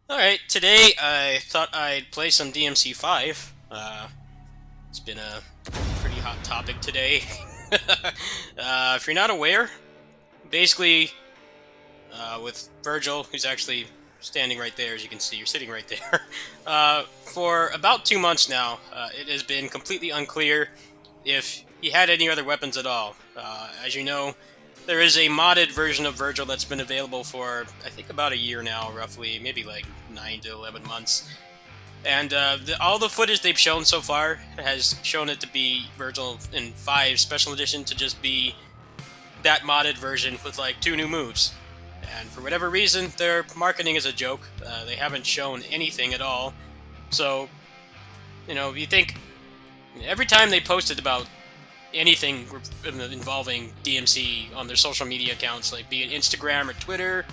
Alright, today I thought I'd play some DMC5. It's been a pretty hot topic today. If you're not aware, basically, with Virgil, who's actually standing right there, as you can see, you're sitting right there, for about 2 months now, it has been completely unclear if he had any other weapons at all. As you know, there is a modded version of Virgil that's been available for, I think, about a year now, roughly, maybe like 9 to 11 months. And all the footage they've shown so far has shown it to be Virgil in 5 Special Edition to just be that modded version with like 2 new moves. And for whatever reason, their marketing is a joke. They haven't shown anything at all. So, you think every time they posted about anything involving DMC on their social media accounts, like be it Instagram or Twitter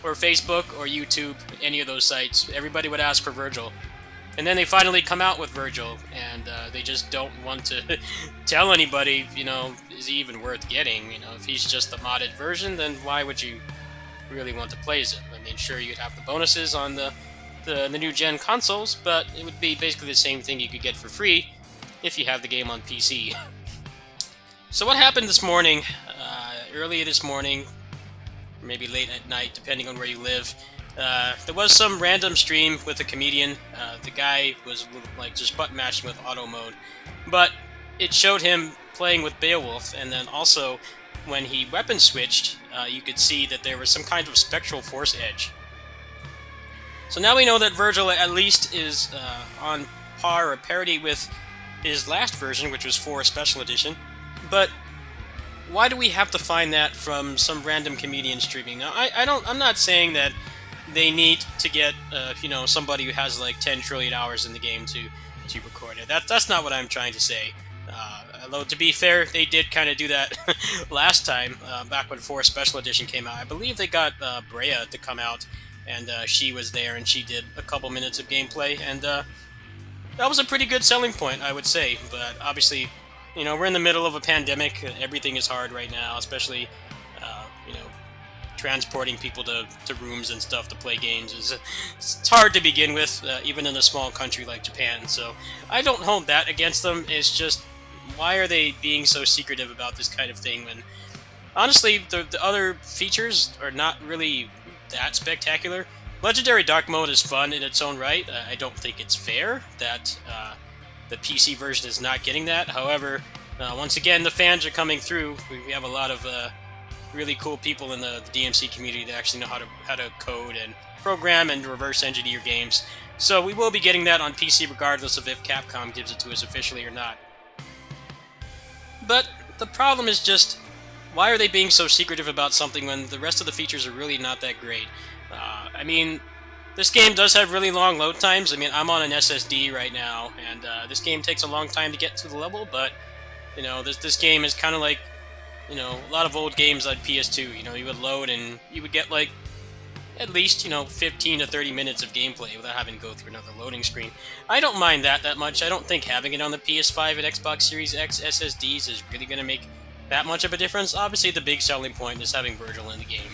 or Facebook or YouTube, any of those sites, everybody would ask for Virgil. And then they finally come out with Virgil, and they just don't want to tell anybody, is he even worth getting? If he's just the modded version, then why would you really want to play as him? I mean, sure, you'd have the bonuses on the new gen consoles, but it would be basically the same thing you could get for free if you have the game on PC. So what happened this morning, early this morning, or maybe late at night, depending on where you live, there was some random stream with a comedian. The guy was like just button mashing with auto mode, but it showed him playing with Beowulf, and then also when he weapon switched, you could see that there was some kind of spectral force edge. So now we know that Virgil at least is on par or parity with his last version, which was 4 Special Edition. But why do we have to find that from some random comedian streaming? Now, I'm not saying that they need to get, somebody who has like 10 trillion hours in the game to record it. That's not what I'm trying to say. Although, to be fair, they did kind of do that last time, back when 4 Special Edition came out. I believe they got Brea to come out, and she was there, and she did a couple minutes of gameplay, and that was a pretty good selling point, I would say. But obviously, we're in the middle of a pandemic. Everything is hard right now, especially, transporting people to rooms and stuff to play games it's hard to begin with, even in a small country like Japan. So I don't hold that against them. It's just, why are they being so secretive about this kind of thing when, honestly, the other features are not really that spectacular. Legendary Dark Mode is fun in its own right. I don't think it's fair that the PC version is not getting that. However, once again, the fans are coming through. We have a lot of really cool people in the DMC community that actually know how to code and program and reverse engineer games. So we will be getting that on PC regardless of if Capcom gives it to us officially or not. But the problem is just, why are they being so secretive about something when the rest of the features are really not that great? I mean, this game does have really long load times. I mean, I'm on an SSD right now, and this game takes a long time to get to the level, but, this game is kind of like, a lot of old games on PS2. You would load and you would get, like, at least, 15 to 30 minutes of gameplay without having to go through another loading screen. I don't mind that much. I don't think having it on the PS5 and Xbox Series X SSDs is really going to make that much of a difference. Obviously, the big selling point is having Virgil in the game.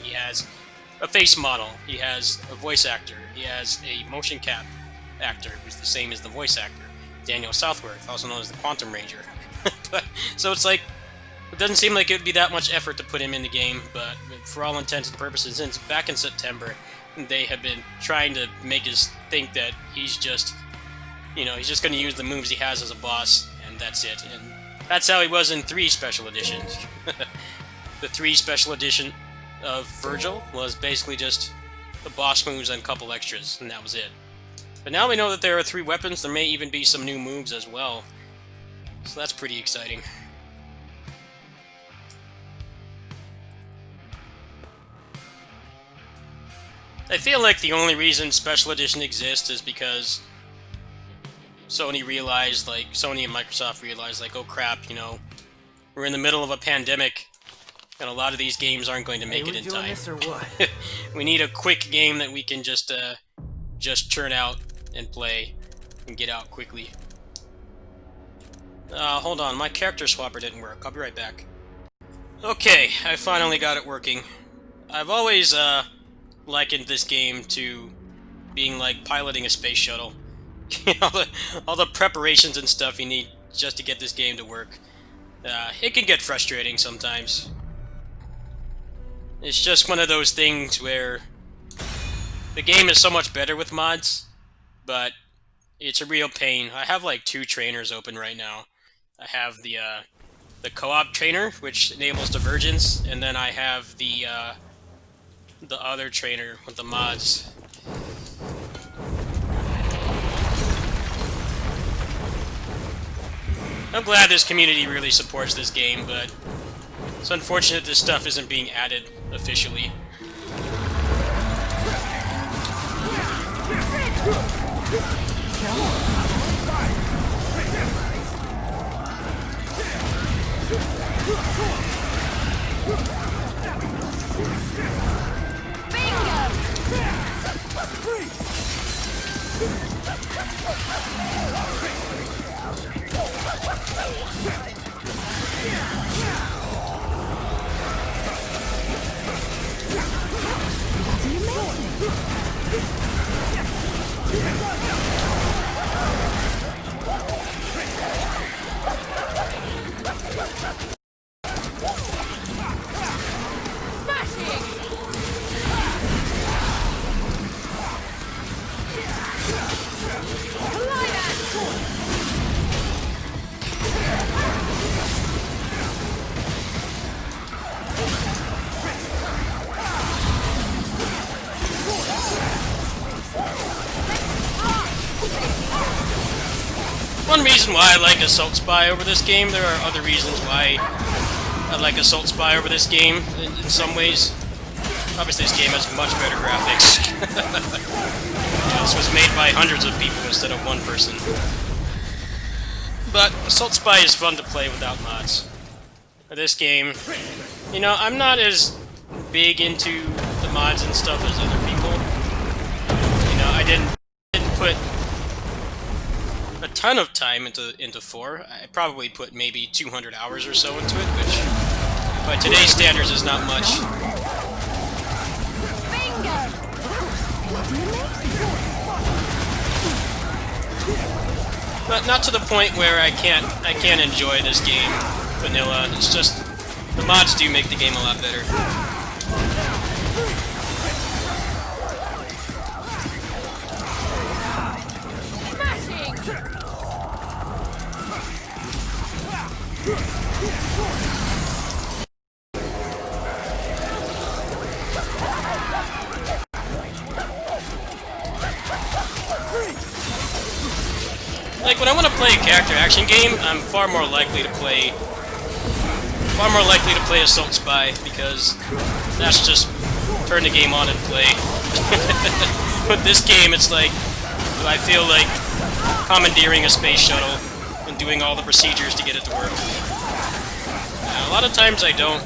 He has a face model, he has a voice actor, he has a motion cap actor who's the same as the voice actor, Daniel Southworth, also known as the Quantum Ranger. So it's like, it doesn't seem like it would be that much effort to put him in the game, but for all intents and purposes, since back in September, they have been trying to make us think that he's just, he's just going to use the moves he has as a boss, and that's it. And that's how he was in 3 Special Editions. The 3 Special Edition of Virgil was basically just the boss moves and a couple extras, and that was it. But now we know that there are 3 weapons. There may even be some new moves as well, so that's pretty exciting. I feel like the only reason Special Edition exists is because Sony and Microsoft realized, like, oh crap, we're in the middle of a pandemic, and a lot of these games aren't going to make it in time. This or what? We need a quick game that we can just churn out and play and get out quickly. Hold on, my character swapper didn't work. I'll be right back. Okay, I finally got it working. I've always likened this game to being like piloting a space shuttle. all the preparations and stuff you need just to get this game to work. It can get frustrating sometimes. It's just one of those things where the game is so much better with mods, but it's a real pain. I have like 2 trainers open right now. I have the co-op trainer, which enables divergence, and then I have the other trainer with the mods. I'm glad this community really supports this game, but it's unfortunate this stuff isn't being added officially. One reason why I like Assault Spy over this game, there are other reasons why I like Assault Spy over this game in some ways. Obviously this game has much better graphics. This was made by hundreds of people instead of one person. But Assault Spy is fun to play without mods. For this game, you know, I'm not as big into the mods and stuff as other people. You know, I didn't put a ton of time into 4. I probably put maybe 200 hours or so into it, which by today's standards is not much. But not to the point where I can't enjoy this game vanilla. It's just the mods do make the game a lot better. Like, when I want to play a character action game, I'm far more likely to play Assault Spy, because that's just turn the game on and play. But this game, it's like, I feel like commandeering a space shuttle and doing all the procedures to get it to work. A lot of times I don't.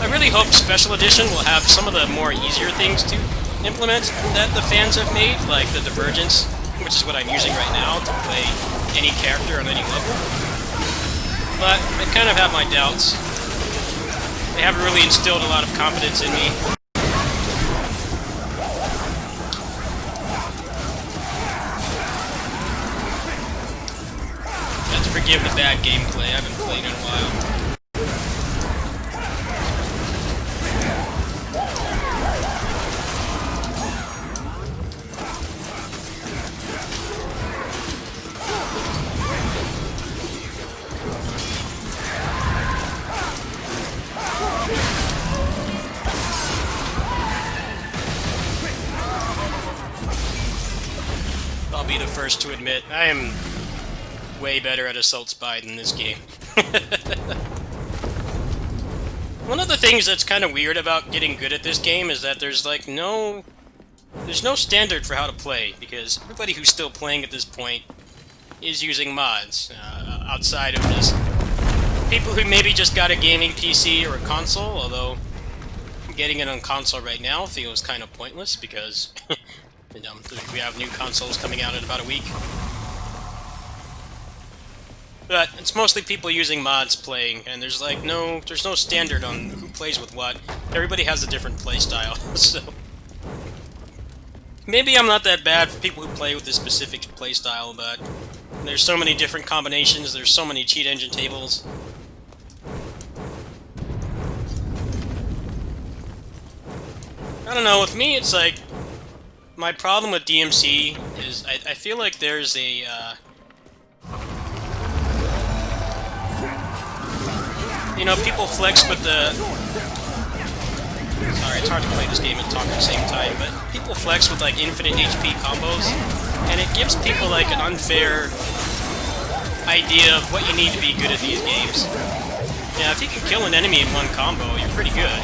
I really hope Special Edition will have some of the more easier things to implement that the fans have made, like the divergence, which is what I'm using right now to play any character on any level. But I kind of have my doubts. They haven't really instilled a lot of confidence in me. You have to forgive the bad gameplay. I haven't played in a while. I'll be the first to admit, I am way better at Assault Spy than this game. One of the things that's kind of weird about getting good at this game is that there's like no standard for how to play, because everybody who's still playing at this point is using mods, outside of just people who maybe just got a gaming PC or a console, although getting it on console right now feels kind of pointless, because we have new consoles coming out in about a week. But it's mostly people using mods playing, and there's no standard on who plays with what. Everybody has a different play style, so maybe I'm not that bad for people who play with this specific play style, but there's so many different combinations, there's so many cheat engine tables. I don't know, with me it's like, my problem with DMC is I feel like there's a, you know, people flex with the... Sorry, it's hard to play this game and talk at the same time, but people flex with, like, infinite HP combos, and it gives people, like, an unfair idea of what you need to be good at these games. Yeah, if you can kill an enemy in one combo, you're pretty good.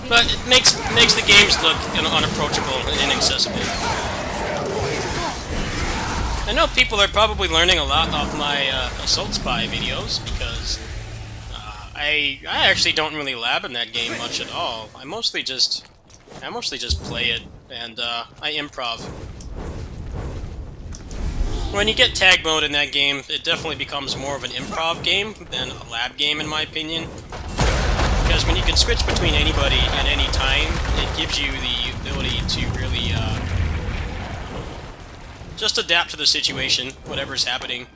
But it makes the games look unapproachable and inaccessible. I know people are probably learning a lot off my Assault Spy videos because I actually don't really lab in that game much at all. I mostly just play it and I improv. When you get tag mode in that game, it definitely becomes more of an improv game than a lab game, in my opinion. Because when you can switch between anybody at any time, it gives you the ability to really just adapt to the situation, whatever's happening.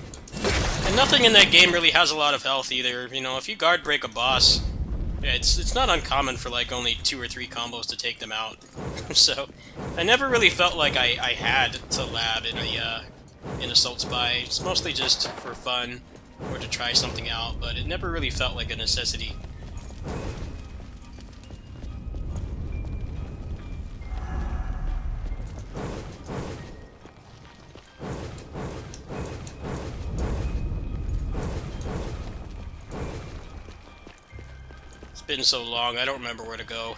And nothing in that game really has a lot of health either. You know, if you guard break a boss, yeah, it's not uncommon for like only 2 or 3 combos to take them out. So I never really felt like I had to lab in Assault Spy. It's mostly just for fun or to try something out, but it never really felt like a necessity. It's been so long, I don't remember where to go.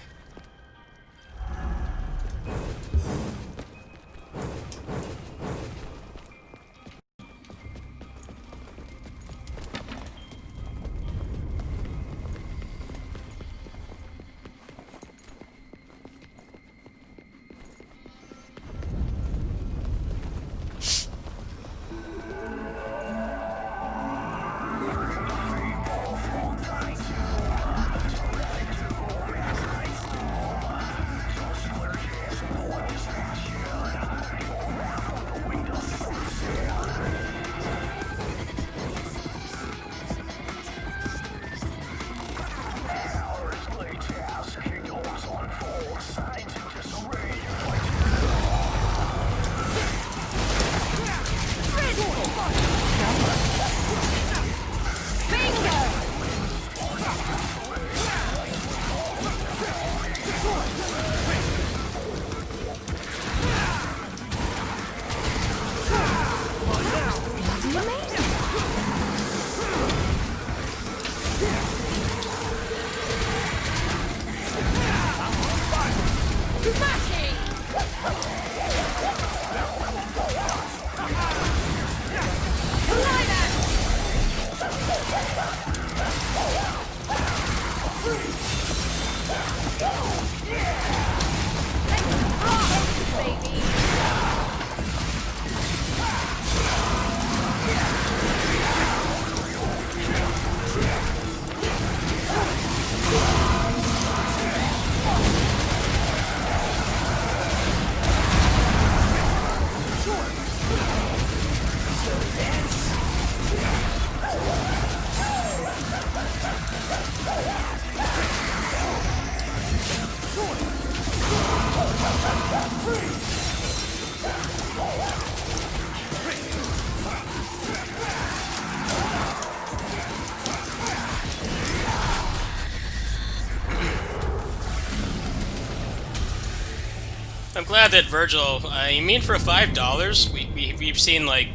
I'm glad that Virgil, I mean for $5, we've seen like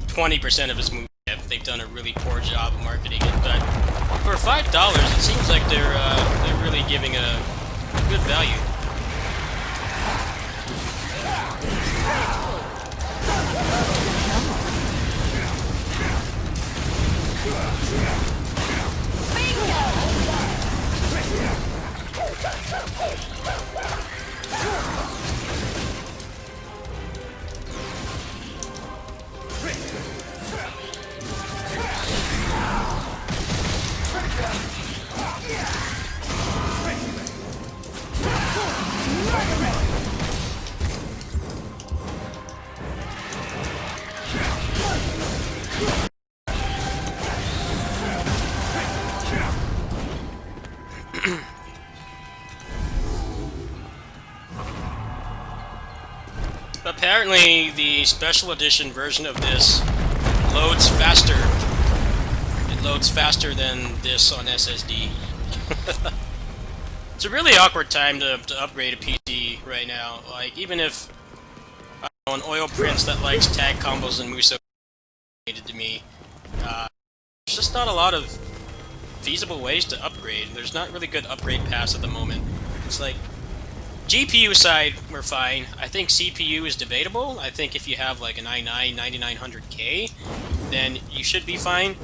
20% of his movies. They've done a really poor job of marketing it, but for $5, it seems like they're really giving a good value. Apparently, the special edition version of this loads faster. It loads faster than this on SSD. It's a really awkward time to upgrade a PC right now. Like, even if I don't know, an oil prince that likes tag combos and Muso to me, there's just not a lot of feasible ways to upgrade. There's not really good upgrade paths at the moment. It's like, GPU side, we're fine. I think CPU is debatable. I think if you have like an i9 9900K, then you should be fine.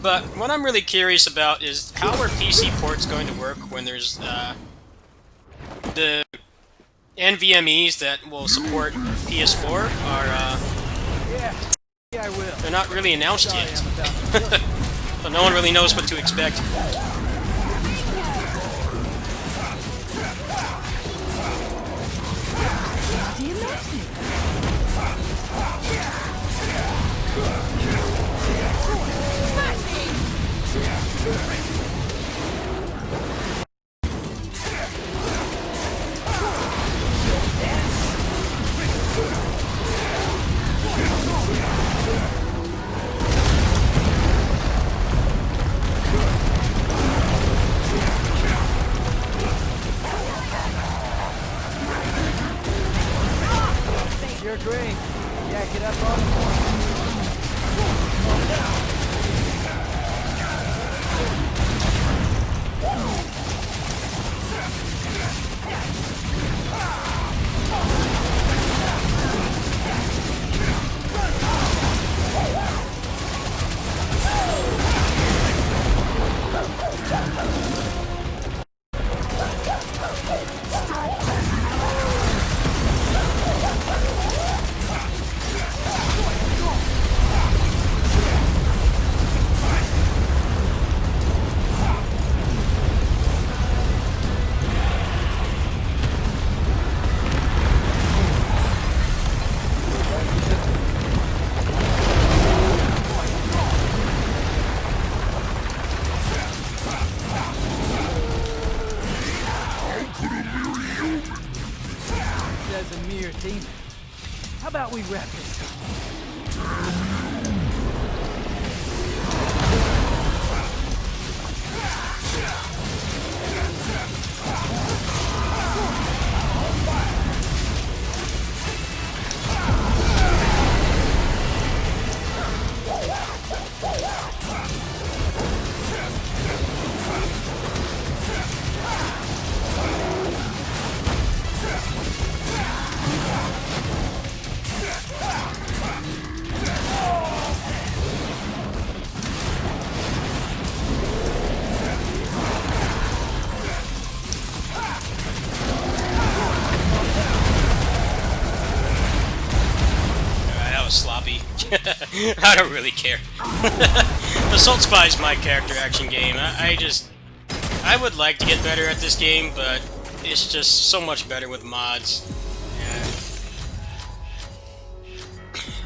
But what I'm really curious about is how are PC ports going to work when there's the NVMEs that will support PS4 are Yeah, I will. they're not really announced Sorry, yet. I'm about to So no one really knows what to expect. You're great. Yeah, get up on the says a mere demon. How about we wrap this up? Sloppy. I don't really care. Assault Spy is my character action game. I would like to get better at this game, but it's just so much better with mods.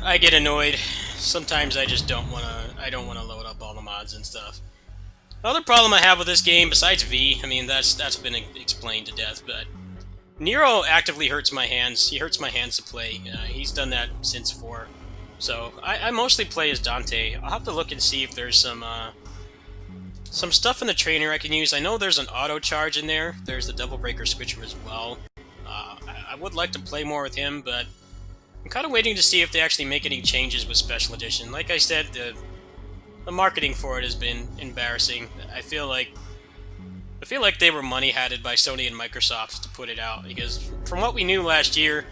I get annoyed. Sometimes I just don't wanna load up all the mods and stuff. Another problem I have with this game, besides V, I mean that's been explained to death, but Nero actively hurts my hands. He hurts my hands to play. He's done that since 4. So, I mostly play as Dante. I'll have to look and see if there's some stuff in the trainer I can use. I know there's an auto charge in there. There's the Devil Breaker Switcher as well. I would like to play more with him, but I'm kind of waiting to see if they actually make any changes with Special Edition. Like I said, the marketing for it has been embarrassing. I feel like they were money-hatted by Sony and Microsoft to put it out, because from what we knew last year,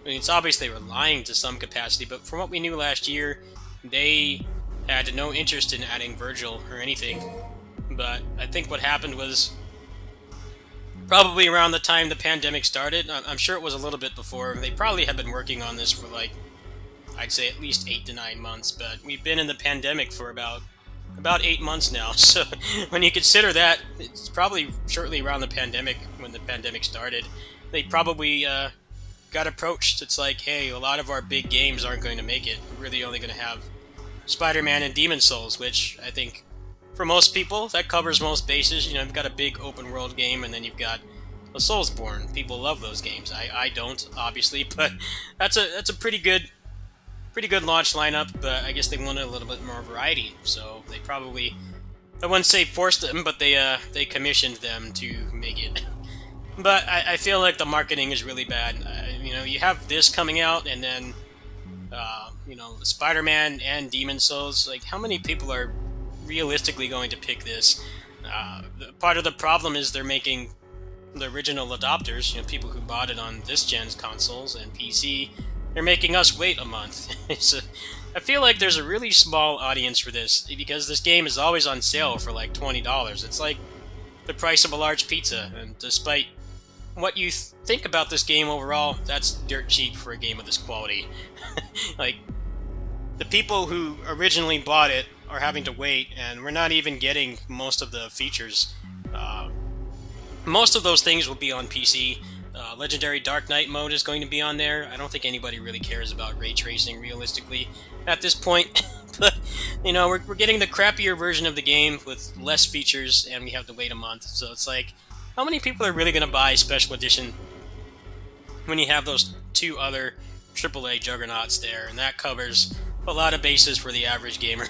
I mean, it's obvious they were lying to some capacity, but from what we knew last year, they had no interest in adding Virgil or anything. But I think what happened was probably around the time the pandemic started. I'm sure it was a little bit before. They probably have been working on this for, like, I'd say at least 8 to 9 months, but we've been in the pandemic for about 8 months now, so when you consider that, it's probably shortly around the pandemic, when the pandemic started, they probably got approached. It's like, hey, a lot of our big games aren't going to make it. We're really only going to have Spider-Man and Demon Souls, which I think for most people that covers most bases. You know, you've got a big open world game, and then you've got a Soulsborne. People love those games. I don't, obviously, but that's a pretty good launch lineup. But I guess they wanted a little bit more variety, so they probably, I wouldn't say forced them, but they commissioned them to make it. But I feel like the marketing is really bad. You know, you have this coming out, and then you know, Spider-Man and Demon Souls. Like, how many people are realistically going to pick this? Part of the problem is they're making the original adopters, you know, people who bought it on this gen's consoles and PC, they're making us wait a month. So I feel like there's a really small audience for this, because this game is always on sale for like $20. It's like the price of a large pizza, and despite what you think about this game overall, that's dirt cheap for a game of this quality. Like, the people who originally bought it are having to wait, and we're not even getting most of the features. Most of those things will be on PC. Legendary Dark Knight mode is going to be on there. I don't think anybody really cares about ray tracing realistically at this point. But, you know, we're getting the crappier version of the game with less features, and we have to wait a month. So it's like, how many people are really going to buy Special Edition when you have those two other AAA juggernauts there? And that covers a lot of bases for the average gamer.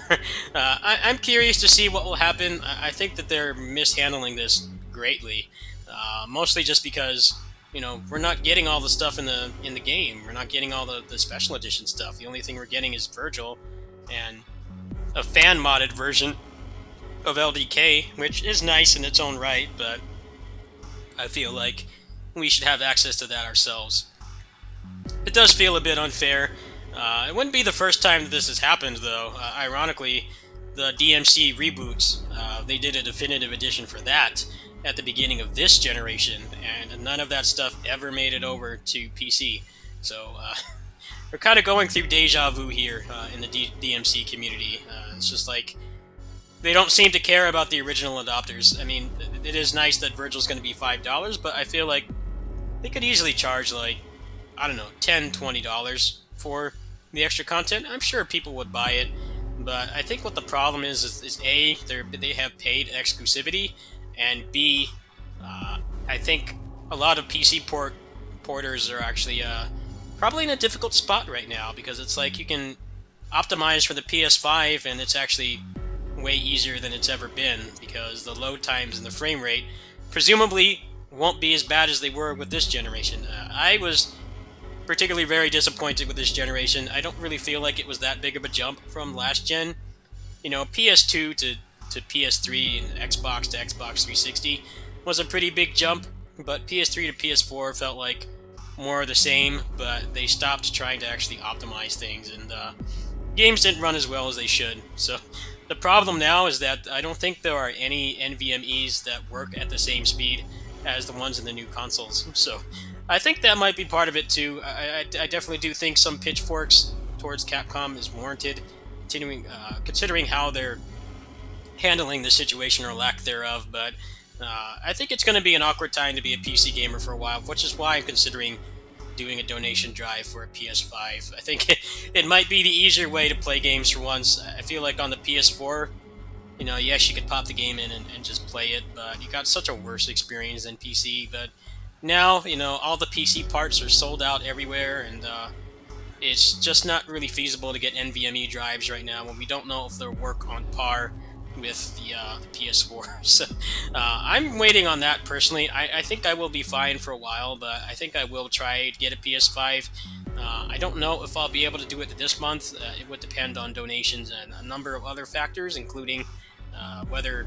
I'm curious to see what will happen. I think that they're mishandling this greatly, mostly just because, you know, we're not getting all the stuff in the game. We're not getting all the special edition stuff. The only thing we're getting is Virgil and a fan modded version of LDK, which is nice in its own right, but I feel like we should have access to that ourselves. It does feel a bit unfair. It wouldn't be the first time that this has happened, though. Ironically, the DMC reboots, they did a definitive edition for that at the beginning of this generation, and none of that stuff ever made it over to PC. So we're kind of going through deja vu here in the DMC community. It's just like, they don't seem to care about the original adopters. I mean, it is nice that Virgil's going to be $5, but I feel like they could easily charge, like, I don't know, $10, $20 for the extra content. I'm sure people would buy it, but I think what the problem is A, they have paid exclusivity, and B, I think a lot of PC porters are actually probably in a difficult spot right now, because it's like you can optimize for the PS5, and it's actually way easier than it's ever been, because the load times and the frame rate presumably won't be as bad as they were with this generation. I was particularly very disappointed with this generation. I don't really feel like it was that big of a jump from last gen. You know, PS2 to PS3 and Xbox to Xbox 360 was a pretty big jump, but PS3 to PS4 felt like more of the same, but they stopped trying to actually optimize things, and games didn't run as well as they should. So the problem now is that I don't think there are any NVMEs that work at the same speed as the ones in the new consoles. So I think that might be part of it too. I definitely do think some pitchforks towards Capcom is warranted, considering how they're handling the situation or lack thereof, but I think it's going to be an awkward time to be a PC gamer for a while, which is why I'm considering doing a donation drive for a PS5. I think it might be the easier way to play games for once. I feel like on the PS4, you know, yes, you could pop the game in and just play it, but you got such a worse experience than PC. But now, you know, all the PC parts are sold out everywhere, and it's just not really feasible to get NVMe drives right now when we don't know if they'll work on par with the PS4. So I'm waiting on that personally. I think I will be fine for a while, but I think I will try to get a PS5. I don't know if I'll be able to do it this month. It would depend on donations and a number of other factors, including whether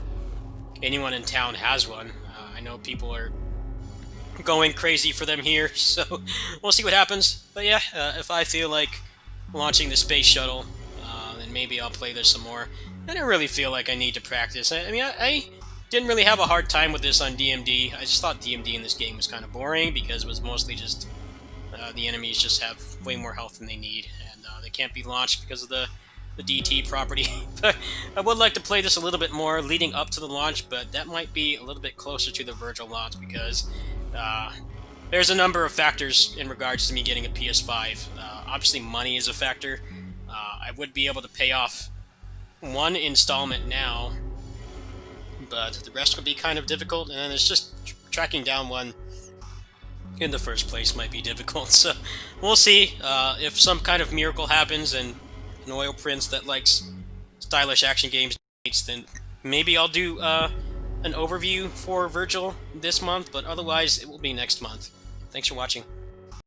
anyone in town has one. I know people are going crazy for them here, so we'll see what happens. But yeah, if I feel like launching the space shuttle, then maybe I'll play this some more. I don't really feel like I need to practice. I mean, I didn't really have a hard time with this on DMD. I just thought DMD in this game was kind of boring, because it was mostly just the enemies just have way more health than they need, and they can't be launched because of the DT property. But I would like to play this a little bit more leading up to the launch, but that might be a little bit closer to the Virgil launch, because there's a number of factors in regards to me getting a PS5. Obviously, money is a factor. I would be able to pay off one installment now, but the rest would be kind of difficult, and then it's just tracking down one in the first place might be difficult. So we'll see if some kind of miracle happens and an oil prince that likes stylish action games, then maybe I'll do an overview for Virgil this month, but otherwise it will be next month. Thanks for watching.